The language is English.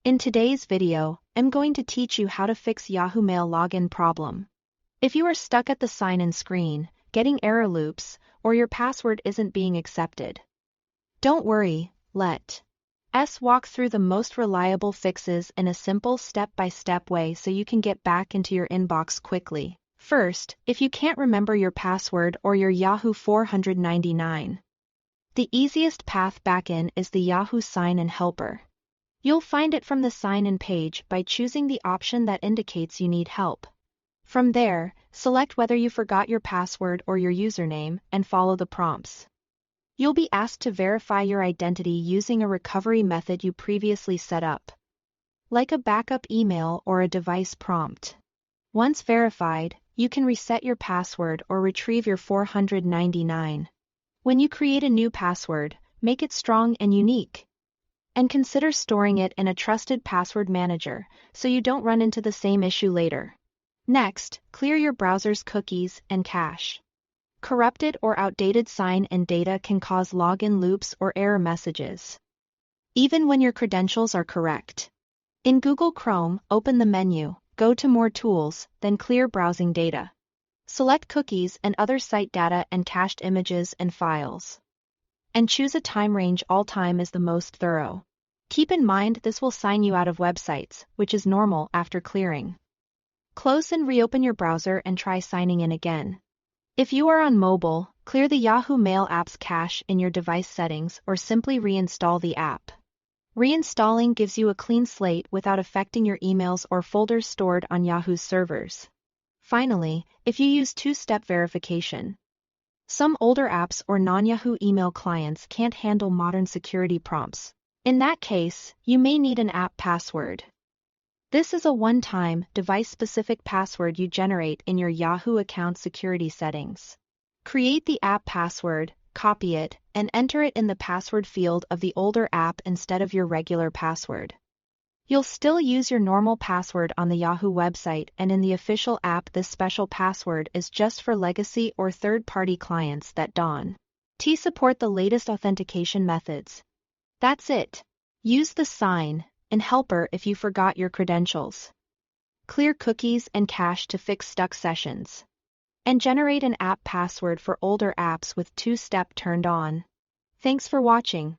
In today's video, I'm going to teach you how to fix Yahoo Mail login problem. If you are stuck at the sign-in screen, getting error loops, or your password isn't being accepted, don't worry, let's walk through the most reliable fixes in a simple step-by-step way so you can get back into your inbox quickly. First, if you can't remember your password or your Yahoo 499, the easiest path back in is the Yahoo sign-in helper. You'll find it from the sign-in page by choosing the option that indicates you need help. From there, select whether you forgot your password or your username and follow the prompts. You'll be asked to verify your identity using a recovery method you previously set up, like a backup email or a device prompt. Once verified, you can reset your password or retrieve your 499. When you create a new password, make it strong and unique. And consider storing it in a trusted password manager so you don't run into the same issue later. Next, clear your browser's cookies and cache. Corrupted or outdated sign-in data can cause login loops or error messages, even when your credentials are correct. In Google Chrome, open the menu, go to More Tools, then Clear Browsing Data. Select Cookies and other site data and cached images and files. And choose a time range. All time is the most thorough. Keep in mind this will sign you out of websites, which is normal after clearing. Close and reopen your browser and try signing in again. If you are on mobile, clear the Yahoo Mail app's cache in your device settings or simply reinstall the app. Reinstalling gives you a clean slate without affecting your emails or folders stored on Yahoo's servers. Finally, if you use two-step verification, some older apps or non-Yahoo email clients can't handle modern security prompts. In that case, you may need an app password. This is a one-time, device-specific password you generate in your Yahoo account security settings. Create the app password, copy it, and enter it in the password field of the older app instead of your regular password. You'll still use your normal password on the Yahoo website and in the official app. This special password is just for legacy or third-party clients that don't support the latest authentication methods. That's it. Use the sign-in helper if you forgot your credentials. Clear cookies and cache to fix stuck sessions. And generate an app password for older apps with two-step turned on. Thanks for watching.